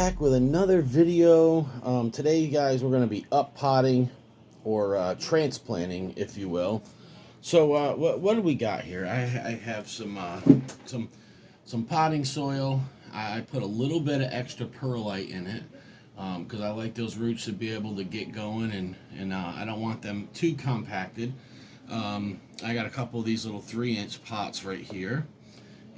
back with another video. Today, you guys, we're going to be up potting or transplanting, if you will. So, what do we got here? I have some potting soil. I put a little bit of extra perlite in it because I like those roots to be able to get going, and I don't want them too compacted. I got a couple of these little 3-inch pots right here,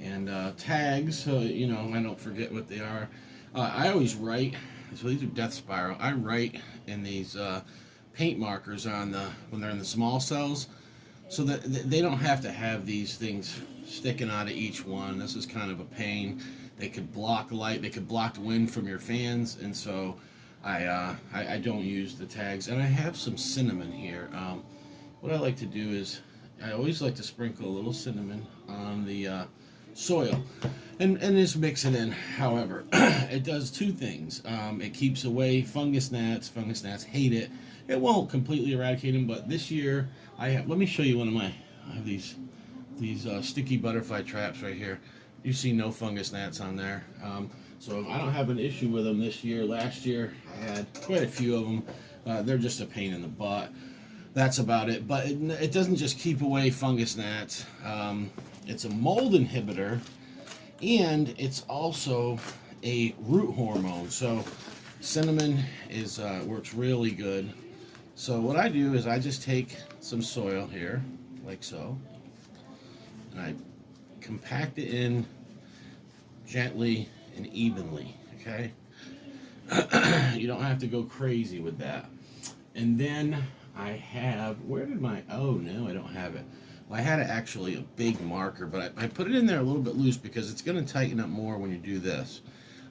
and tags, so I don't forget what they are. I always write, so these are death spiral. I write in these paint markers on when they're in the small cells, so that they don't have to have these things sticking out of each one. This is kind of a pain. They could block light, they could block the wind from your fans, and so I don't use the tags. And I have some cinnamon here. What I like to do is I always like to sprinkle a little cinnamon on the soil and just mix it in. However, it does two things. It keeps away fungus gnats. Fungus gnats hate it. It won't completely eradicate them, but this year let me show you one of I have these sticky butterfly traps right here. You see no fungus gnats on there. So I don't have an issue with them this year. Last year I had quite a few of them. They're just a pain in the butt. That's about it. But it doesn't just keep away fungus gnats. It's a mold inhibitor, and it's also a root hormone. So cinnamon works really good. So what I do is I just take some soil here, like so, and I compact it in gently and evenly, okay? You don't have to go crazy with that. And then I have, oh no, I don't have it. Well, I had actually a big marker, but I put it in there a little bit loose because it's going to tighten up more when you do this.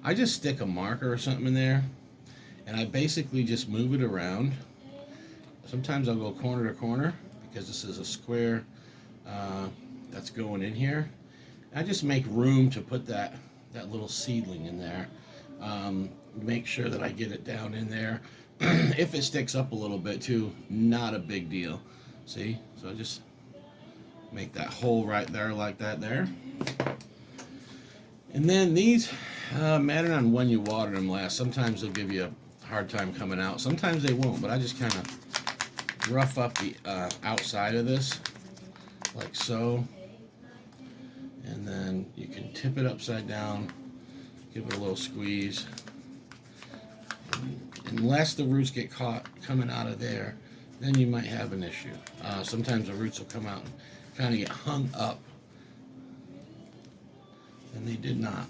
I just stick a marker or something in there, and I basically just move it around. Sometimes I'll go corner to corner because this is a square that's going in here. I just make room to put that little seedling in there. Make sure that I get it down in there. If it sticks up a little bit too, not a big deal. See? So I just make that hole right there like that there. And then these, matter on when you water them last. Sometimes they'll give you a hard time coming out. Sometimes they won't, but I just kind of rough up the outside of this, like so. And then you can tip it upside down, give it a little squeeze. Unless the roots get caught coming out of there, then you might have an issue. Sometimes the roots will come out and kind of get hung up, and they did not.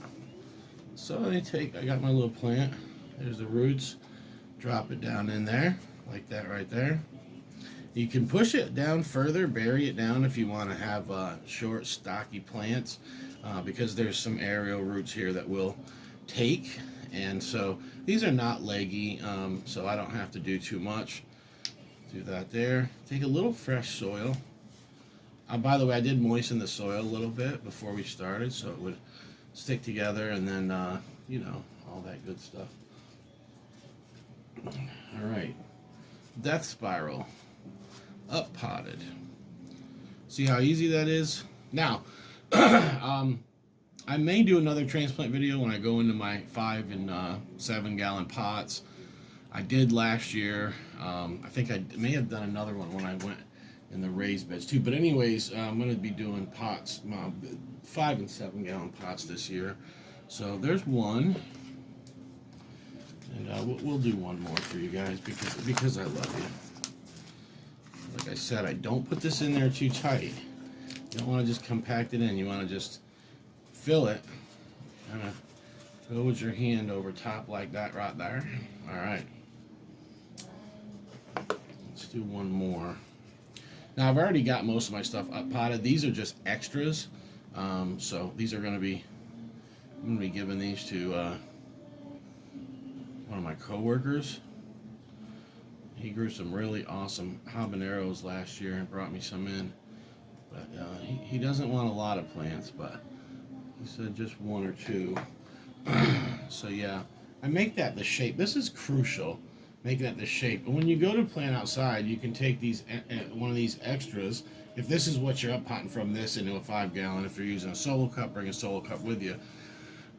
So I got my little plant, there's the roots, drop it down in there, like that right there. You can push it down further, bury it down if you want to have short, stocky plants, because there's some aerial roots here that will take. And so these are not leggy, so I don't have to do too much. Do that there. Take a little fresh soil. By the way, I did moisten the soil a little bit before we started so it would stick together, and then, all that good stuff. All right. Death spiral. Up potted. See how easy that is? Now, I may do another transplant video when I go into my 5 and 7 gallon pots. I did last year. I think I may have done another one when I went in the raised beds too. But anyways, I'm going to be doing pots, 5 and 7 gallon pots this year. So there's one, and we'll do one more for you guys because I love you. Like I said, I don't put this in there too tight. You don't want to just compact it in. You want to just fill it. Kind of go with your hand over top like that right there. All right. Let's do one more. Now, I've already got most of my stuff up potted. These are just extras. So these are going to be, I'm going to be giving these to one of my coworkers. He grew some really awesome habaneros last year and brought me some in. But he doesn't want a lot of plants, but he said just 1 or 2. So yeah, I make that the shape. This is crucial, make that the shape. But when you go to plant outside, you can take these one of these extras. If this is what you're up potting from, this into a 5 gallon. If you're using a solo cup, bring a solo cup with you.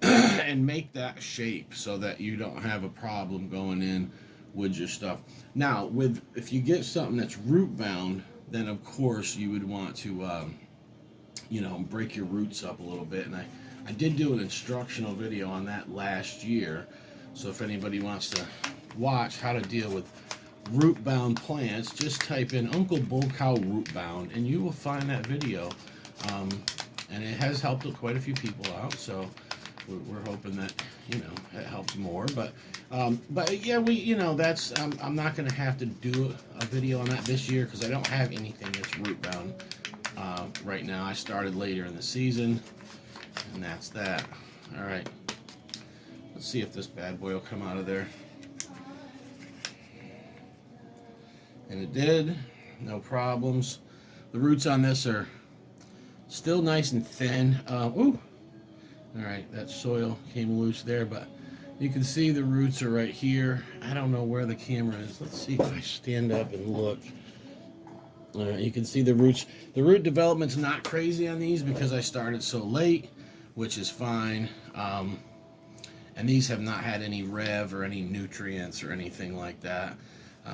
and make that shape so that you don't have a problem going in with your stuff. Now, if you get something that's root bound, then of course you would want to, break your roots up a little bit. And I did do an instructional video on that last year. So if anybody wants to watch how to deal with root bound plants, just type in Uncle Bull Cow root bound and you will find that video. And it has helped quite a few people out. So we're hoping that it helps more. But yeah, that's I'm not going to have to do a video on that this year because I don't have anything that's root bound right now. I started later in the season, and that's that. All right, let's see if this bad boy will come out of there. And it did, no problems. The roots on this are still nice and thin. Ooh. All right, that soil came loose there, but you can see the roots are right here. I don't know where the camera is. Let's see if I stand up and look. You can see the roots. The root development's not crazy on these because I started so late, which is fine. And these have not had any rev or any nutrients or anything like that.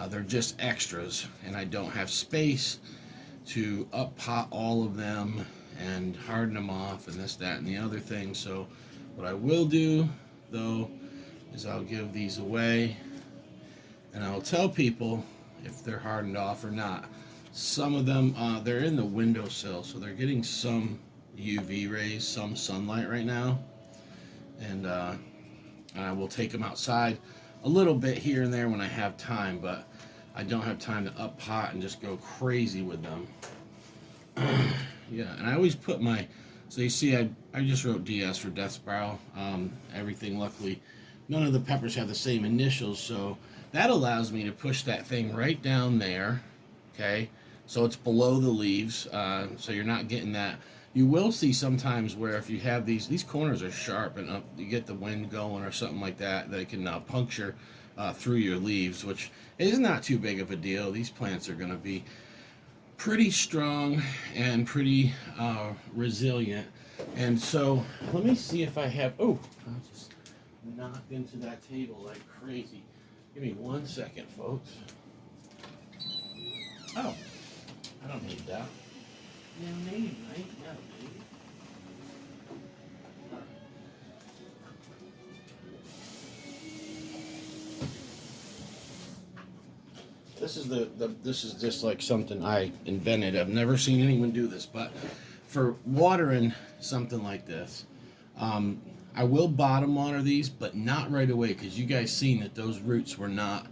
They're just extras, and I don't have space to up pot all of them and harden them off and this, that, and the other thing. So what I will do, though, is I'll give these away, and I'll tell people if they're hardened off or not. Some of them, they're in the windowsill, so they're getting some UV rays, some sunlight right now, and I will take them outside a little bit here and there when I have time, but I don't have time to up pot and just go crazy with them. Yeah, and I always put so you see I just wrote DS for Death Spiral. Everything, luckily, none of the peppers have the same initials, so that allows me to push that thing right down there, okay? So it's below the leaves, so you're not getting that. You will see sometimes where if you have these corners are sharp and you get the wind going or something like that, they can puncture through your leaves, which is not too big of a deal. These plants are going to be pretty strong and pretty resilient. And so let me see if I have, I just knocked into that table like crazy. Give me 1 second, folks. Oh, I don't need that. Yeah, maybe, right? Yeah, maybe. This is just like something I invented. I've never seen anyone do this, but for watering something like this, I will bottom water these, but not right away, because you guys seen that those roots were not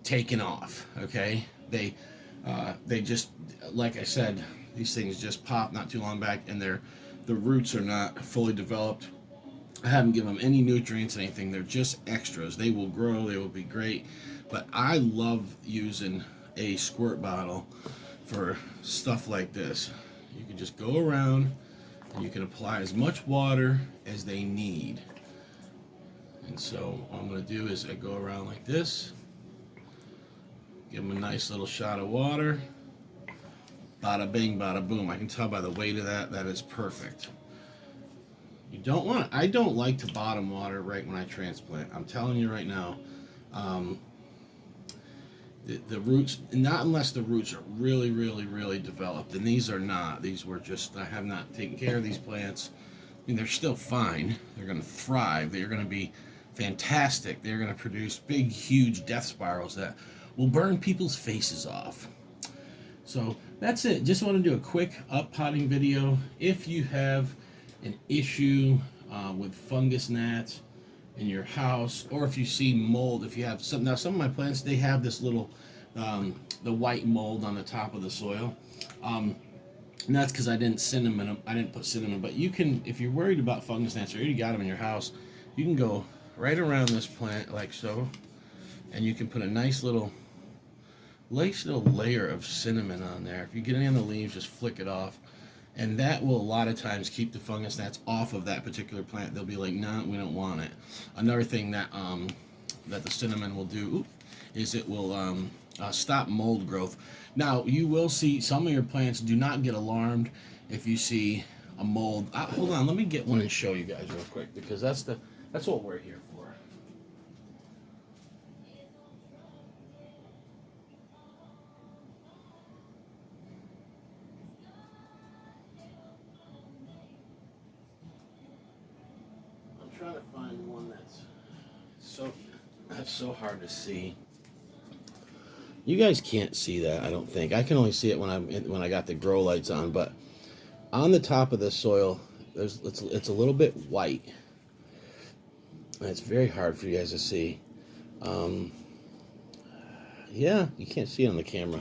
taken off. Okay, they just, like I said, these things just popped not too long back, and the roots are not fully developed. I haven't given them any nutrients, anything. They're just extras. They will grow. They will be great. But I love using a squirt bottle for stuff like this. You can just go around and you can apply as much water as they need. And so what I'm going to do is I go around like this, give them a nice little shot of water. Bada bing, bada boom. I can tell by the weight of that is perfect. You don't want I don't like to bottom water right when I transplant. I'm telling you right now. The roots, not unless the roots are really, really, really developed, and these are not. These were just, I have not taken care of these plants. I mean, they're still fine. They're going to thrive. They're going to be fantastic. They're going to produce big, huge death spirals that will burn people's faces off. So that's it. Just want to do a quick up potting video. If you have an issue with fungus gnats in your house, or if you see mold, if you have some of my plants, they have this little the white mold on the top of the soil, and that's because I didn't put cinnamon. But you can, if you're worried about fungus gnats or you already got them in your house, you can go right around this plant like so, and you can put a nice little layer of cinnamon on there. If you get any on the leaves, just flick it off, and that will a lot of times keep the fungus gnats off of that particular plant. They'll be like, nah, we don't want it. Another thing that that the cinnamon will do is it will stop mold growth. Now, you will see some of your plants, do not get alarmed if you see a mold. Hold on, let me get one and show you guys real quick, because that's what we're here for. I'm trying to find one that's so hard to see. You guys can't see that, I don't think. I can only see it when I got the grow lights on, but on the top of the soil, it's a little bit white. And it's very hard for you guys to see. Yeah, you can't see it on the camera,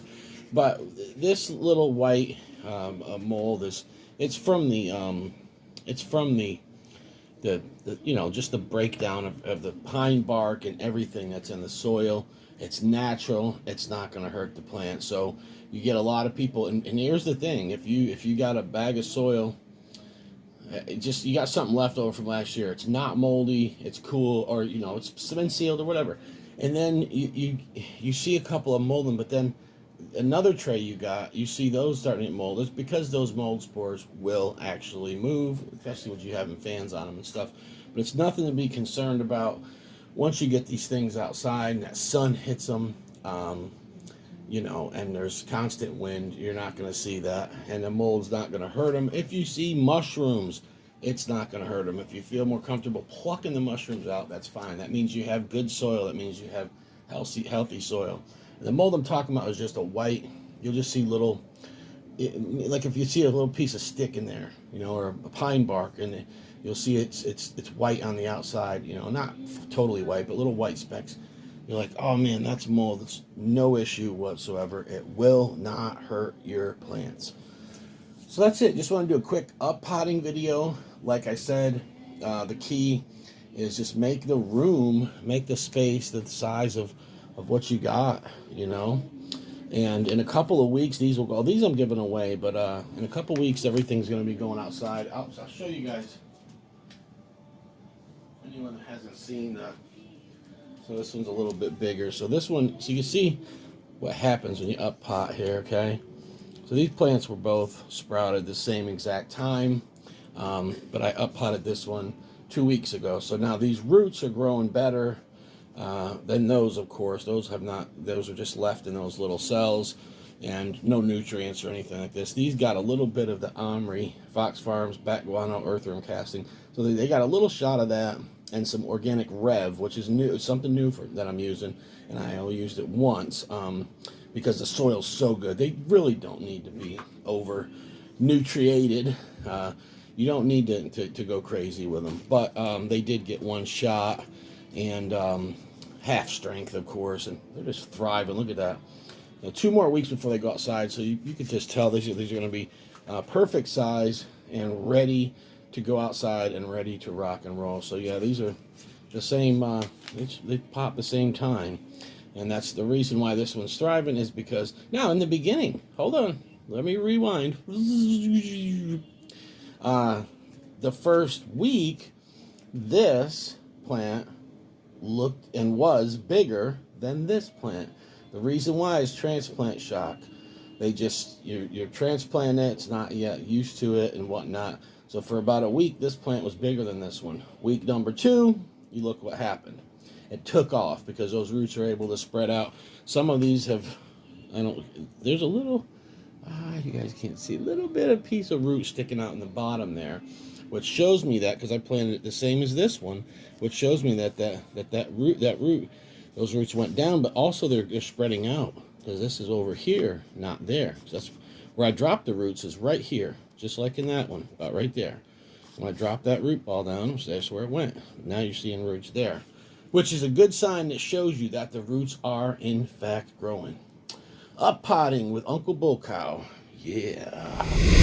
but this little white mold it's from the just the breakdown of the pine bark and everything that's in the soil. It's natural. It's not going to hurt the plant. So you get a lot of people, and here's the thing: if you got a bag of soil, you got something left over from last year. It's not moldy. It's cool, or it's been sealed or whatever. And then you see a couple of molding, but then another tray you see those starting to get mold. It's because those mold spores will actually move, especially when you having fans on them and stuff. But it's nothing to be concerned about. Once you get these things outside and that sun hits them, and there's constant wind, you're not going to see that, and the mold's not going to hurt them. If you see mushrooms, it's not going to hurt them. If you feel more comfortable plucking the mushrooms out, that's fine. That means you have good soil. That means you have healthy soil. And the mold I'm talking about is just a white. You'll just see like if you see a little piece of stick in there, or a pine bark, and you'll see it's white on the outside. Not totally white, but little white specks. You're like, oh man, that's mold. It's no issue whatsoever. It will not hurt your plants. So that's it. Just want to do a quick up potting video. Like I said, the key is just make the room, make the space the size of what you got, And in a couple of weeks, these will go. These I'm giving away, but in a couple of weeks, everything's going to be going outside. I'll show you guys. Anyone that hasn't seen that. So this one's a little bit bigger. So this one, so you can see what happens when you up pot here, okay? So these plants were both sprouted the same exact time, but I up potted this one 2 weeks ago. So now these roots are growing better than those, of course. Those are just left in those little cells and no nutrients or anything like this. These got a little bit of the Omri, Fox Farms, Bat Guano, earthworm casting. So they got a little shot of that and some organic Rev, which is new, something new that I'm using, and I only used it once because the soil's so good. They really don't need to be over nutriated. You don't need to go crazy with them, but they did get one shot and half strength, of course, and they're just thriving. Look at that. 2 more weeks before they go outside, so you can just tell these are going to be perfect size and ready to go outside and ready to rock and roll. So yeah, these are the same. They pop the same time, and that's the reason why this one's thriving, is because now in the beginning. Hold on, let me rewind. The first week, this plant looked and was bigger than this plant. The reason why is transplant shock. You're transplanting it, it's not yet used to it and whatnot. So for about a week, this plant was bigger than this one. Week number 2, you look what happened. It took off because those roots are able to spread out. Some of these there's a little, you guys can't see, a little bit of piece of root sticking out in the bottom there, which shows me that, because I planted it the same as this one, which shows me that root, those roots went down, but also they're spreading out, because this is over here, not there. So that's where I dropped the roots, is right here, just like in that one, about right there. When I dropped that root ball down, that's where it went. Now you're seeing roots there, which is a good sign that shows you that the roots are in fact growing. Up potting with Uncle Bull Cow. Yeah.